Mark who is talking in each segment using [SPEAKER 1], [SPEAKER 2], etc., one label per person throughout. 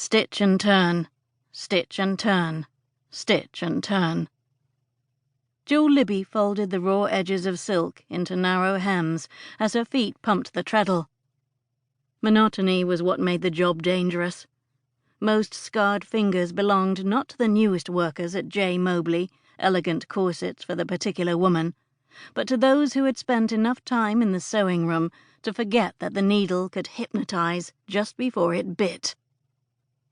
[SPEAKER 1] Stitch and turn, stitch and turn, stitch and turn. Jewel Libby folded the raw edges of silk into narrow hems as her feet pumped the treadle. Monotony was what made the job dangerous. Most scarred fingers belonged not to the newest workers at J. Mobley, elegant corsets for the particular woman, but to those who had spent enough time in the sewing room to forget that the needle could hypnotize just before it bit.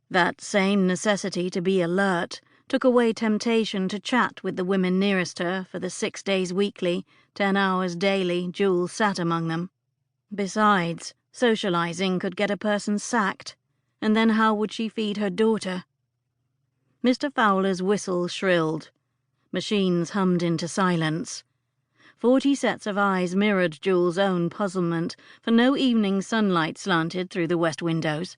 [SPEAKER 1] That same necessity to be alert took away temptation to chat with the women nearest her for the 6 days weekly, 10 hours daily Jewel sat among them. Besides, socializing could get a person sacked, and then how would she feed her daughter? Mr. Fowler's whistle shrilled. Machines hummed into silence. 40 sets of eyes mirrored Jewel's own puzzlement, for no evening sunlight slanted through the west windows.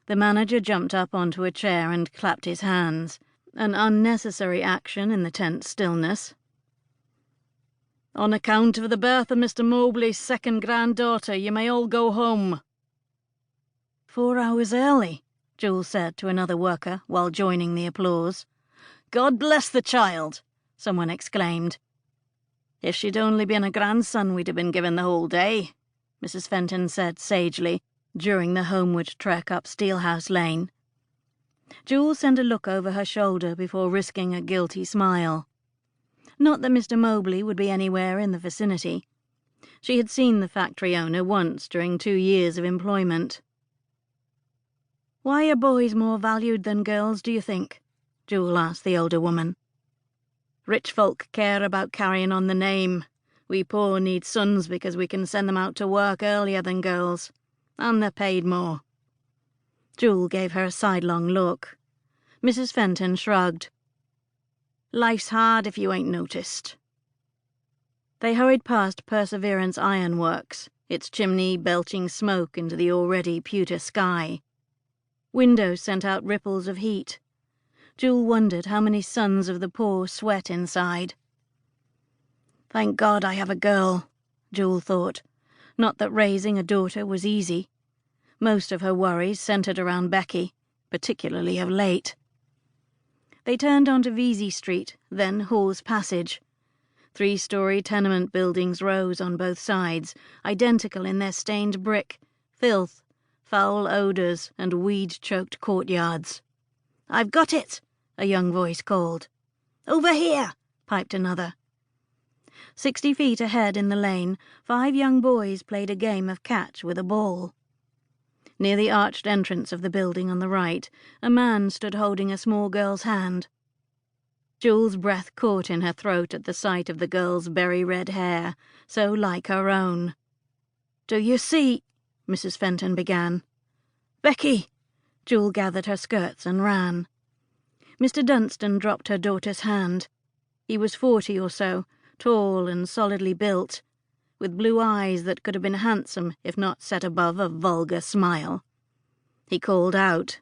[SPEAKER 1] The manager jumped up onto a chair and clapped his hands, an unnecessary action in the tense stillness. "On account of the birth of Mr. Mobley's second granddaughter, you may all go home." 4 hours early, Jewel said to another worker while joining the applause. "God bless the child," someone exclaimed. "If she'd only been a grandson, we'd have been given the whole day," Mrs. Fenton said sagely, during the homeward trek up Steelhouse Lane. Jewel sent a look over her shoulder before risking a guilty smile. Not that Mr. Mobley would be anywhere in the vicinity. She had seen the factory owner once during 2 years of employment. "Why are boys more valued than girls, do you think?" Jewel asked the older woman. "Rich folk care about carrying on the name. We poor need sons because we can send them out to work earlier than girls. And they're paid more." Jewel gave her a sidelong look. Mrs. Fenton shrugged. "Life's hard if you ain't noticed." They hurried past Perseverance Iron Works, its chimney belching smoke into the already pewter sky. Windows sent out ripples of heat. Jewel wondered how many sons of the poor sweat inside. "Thank God I have a girl," Jewel thought. Not that raising a daughter was easy. Most of her worries centered around Becky, particularly of late. They turned onto Vesey Street, then Hall's Passage. 3-story tenement buildings rose on both sides, identical in their stained brick, filth, foul odours, and weed-choked courtyards. "I've got it!" a young voice called. "Over here!" piped another. 60 feet ahead in the lane, 5 young boys played a game of catch with a ball. Near the arched entrance of the building on the right, a man stood holding a small girl's hand. Jewel's breath caught in her throat at the sight of the girl's berry-red hair, so like her own. "Do you see—" Mrs. Fenton began. "Becky!" Jewel gathered her skirts and ran. Mr. Dunstan dropped her daughter's hand. He was 40 or so, tall and solidly built, with blue eyes that could have been handsome if not set above a vulgar smile. He called out,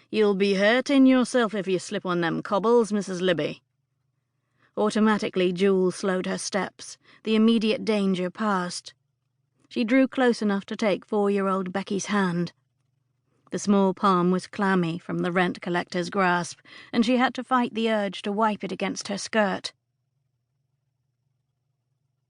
[SPEAKER 1] "You'll be hurting yourself if you slip on them cobbles, Mrs. Libby." Automatically, Jewel slowed her steps, the immediate danger past. She drew close enough to take 4-year-old Becky's hand. The small palm was clammy from the rent collector's grasp, and she had to fight the urge to wipe it against her skirt.